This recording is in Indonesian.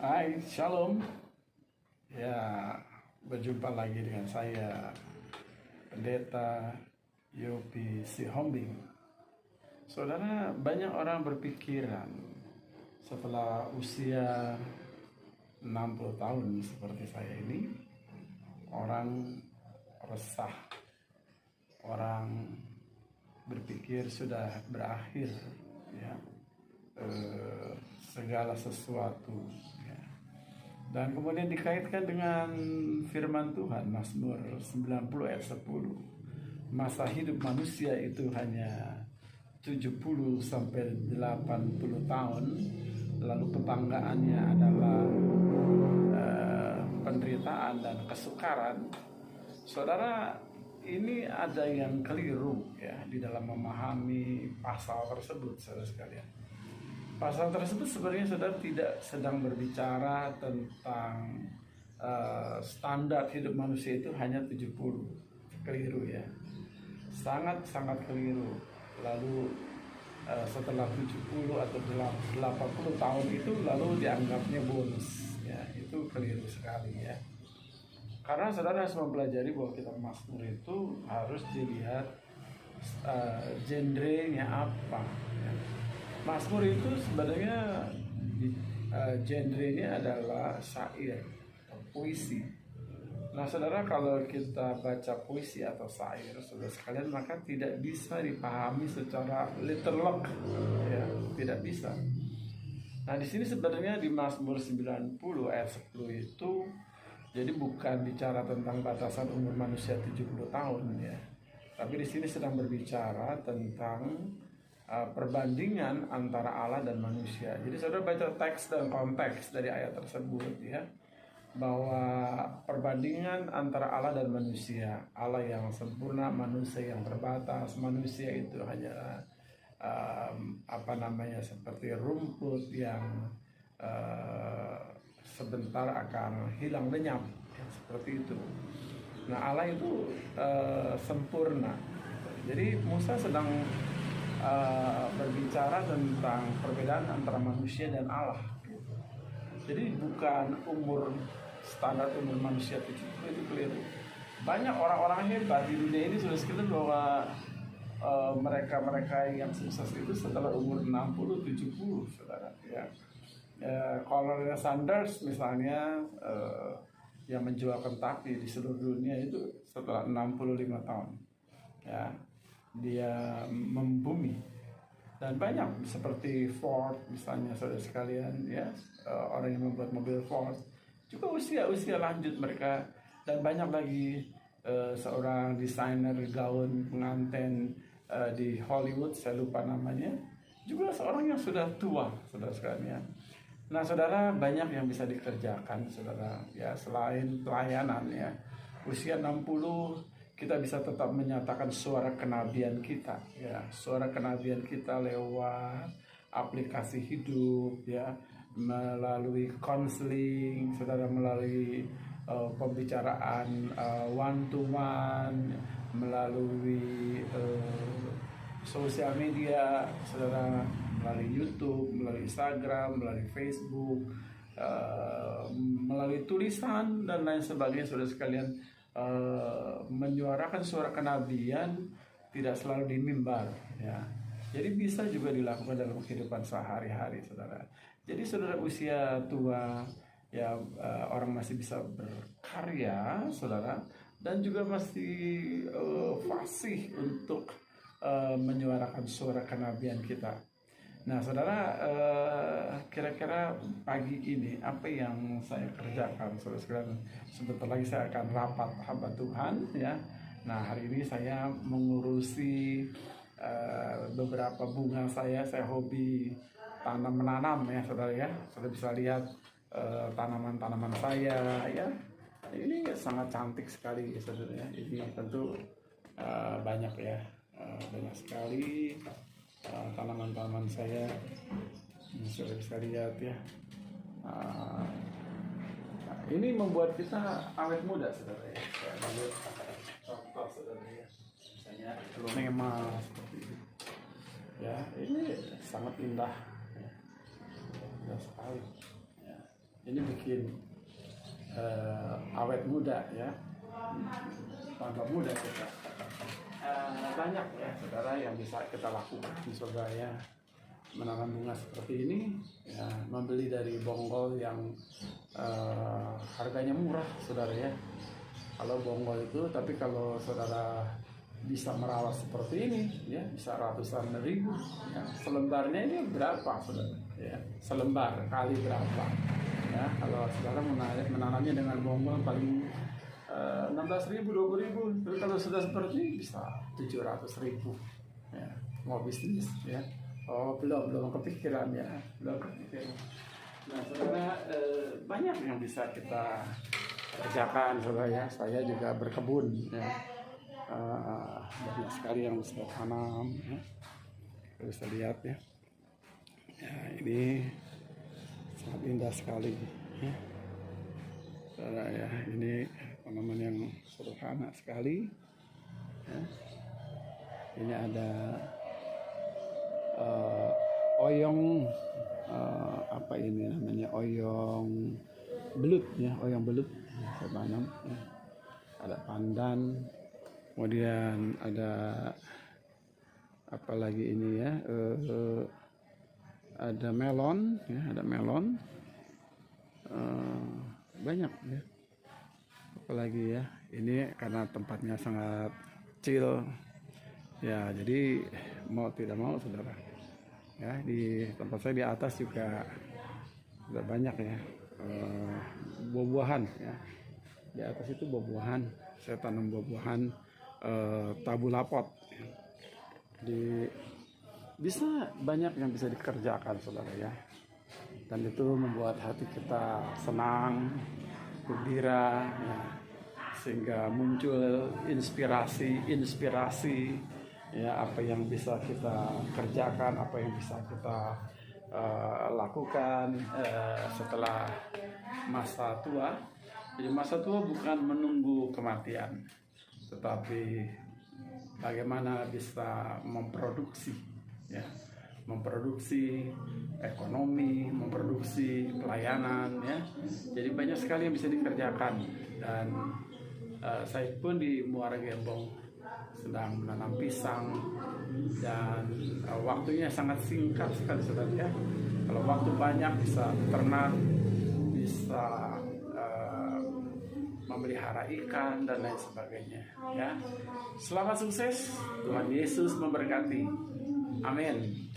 Hai, Shalom. Ya, berjumpa lagi dengan saya, Pendeta Yopi Sihombing. Saudara, banyak orang berpikiran setelah usia 60 tahun seperti saya ini, orang resah, orang berpikir sudah berakhir, ya, segala sesuatu, ya. Dan kemudian dikaitkan dengan firman Tuhan Mazmur 90 ayat 10. Masa hidup manusia itu hanya 70 sampai 80 tahun, lalu kebanggaannya adalah penderitaan dan kesukaran. Saudara, ini ada yang keliru ya di dalam memahami pasal tersebut, saudara sekalian. Pasal tersebut sebenarnya saudara tidak sedang berbicara tentang standar hidup manusia itu hanya 70. Keliru ya. Sangat-sangat keliru. Lalu setelah 70 atau 80 tahun itu lalu dianggapnya bonus. Ya, itu keliru sekali ya. Karena saudara harus mempelajari bahwa kitab Mazmur itu harus dilihat genrenya apa ya. Mazmur itu sebenarnya genrenya adalah syair atau puisi. Nah saudara, kalau kita baca puisi atau syair, saudara sekalian, maka tidak bisa dipahami secara literal, ya, tidak bisa. Nah di sini sebenarnya di Mazmur 90 ayat 10 itu jadi bukan bicara tentang batasan umur manusia 70 tahun ya. Tapi di sini sedang berbicara tentang perbandingan antara Allah dan manusia. Jadi saudara baca teks dan konteks dari ayat tersebut ya, bahwa perbandingan antara Allah dan manusia, Allah yang sempurna, manusia yang terbatas. Manusia itu hanya seperti rumput yang sebentar akan hilang lenyap ya, seperti itu. Nah Allah itu sempurna. Jadi Musa sedang berbicara tentang perbedaan antara manusia dan Allah. Jadi bukan standar umur manusia 70 itu keliru. Banyak orang-orang hebat di dunia ini sudah sekitar bahwa mereka yang sukses itu setelah umur 60-70, saudara ya. Colonel Sanders misalnya yang menjual Kentucky di seluruh dunia itu setelah 65 tahun ya, dia membumi. Dan banyak seperti Ford misalnya, saudara sekalian ya, orang yang membuat mobil Ford juga usia lanjut mereka. Dan banyak lagi seorang desainer gaun pengantin di Hollywood, saya lupa namanya, juga seorang yang sudah tua, saudara sekalian ya. Nah saudara, banyak yang bisa dikerjakan saudara ya, selain pelayanan ya. Usia 60 kita bisa tetap menyatakan suara kenabian kita ya, suara kenabian kita lewat aplikasi hidup ya, melalui konseling saudara, melalui pembicaraan one to one, melalui sosial media saudara, melalui YouTube, melalui Instagram, melalui Facebook, melalui tulisan dan lain sebagainya, saudara sekalian. Menyuarakan suara kenabian tidak selalu di mimbar ya. Jadi bisa juga dilakukan dalam kehidupan sehari-hari saudara. Jadi saudara usia tua ya, orang masih bisa berkarya saudara, dan juga masih fasih untuk menyuarakan suara kenabian kita. Nah saudara, kira-kira pagi ini apa yang saya kerjakan saudara sekalian? Sebentar lagi saya akan rapat hamba Tuhan ya. Nah hari ini saya mengurusi beberapa bunga saya hobi menanam ya saudara ya. Saudara bisa lihat tanaman-tanaman saya ya. Ini sangat cantik sekali ya saudara ya. Ini tentu banyak ya, banyak sekali tanaman-tanaman saya. Sudah bisa lihat ya. Ini membuat kita awet muda saudara ya. Saya ambil contoh saudara ya, misalnya Glonema seperti ini ya. Ini sangat indah ya, indah sekali ya. Ini bikin awet muda ya, tambah muda kita. Banyak ya saudara yang bisa kita lakukan saudara ya, menanam bunga seperti ini ya, membeli dari bonggol yang harganya murah saudara ya. Kalau bonggol itu, tapi kalau saudara bisa merawat seperti ini ya, bisa ratusan ribu ya. Selembarnya ini berapa saudara ya, selembar kali berapa ya. Kalau saudara menanamnya dengan bonggol paling 16.000, 20.000, tapi kalau sudah seperti ini bisa 700.000 ya. Mau bisnis ya. Oh belum kepikiran ya, belum kepikiran. Nah saudara, banyak yang bisa kita kerjakan saudara ya. Saya juga berkebun ya, banyak sekali yang bisa tanam ya. Bisa lihat ya, ya ini sangat indah sekali ya saudara ya. Ini tanaman yang sederhana sekali ya. Ini ada oyong, apa ini namanya, oyong belut ya, oyong belut saya tanam ya. Ada pandan, kemudian ada apa lagi ini ya, ada melon ya, ada melon, banyak ya. Apalagi ya, ini karena tempatnya sangat kecil ya, jadi mau tidak mau saudara ya, di tempat saya di atas juga sudah banyak ya, buah-buahan ya. Di atas itu buah-buahan, saya tanam buah-buahan tabulapot ya. Bisa banyak yang bisa dikerjakan saudara ya, dan itu membuat hati kita senang, gembira ya, sehingga muncul inspirasi ya, apa yang bisa kita kerjakan, apa yang bisa kita lakukan setelah masa tua. Jadi masa tua bukan menunggu kematian, tetapi bagaimana bisa memproduksi ya, memproduksi ekonomi, memproduksi pelayanan ya. Jadi banyak sekali yang bisa dikerjakan, dan saya pun di Muara Gembong sedang menanam pisang, dan waktunya sangat singkat sekali saudara ya. Kalau waktu banyak bisa ternak, bisa memelihara ikan dan lain sebagainya ya. Selamat sukses, Tuhan Yesus memberkati. Amin.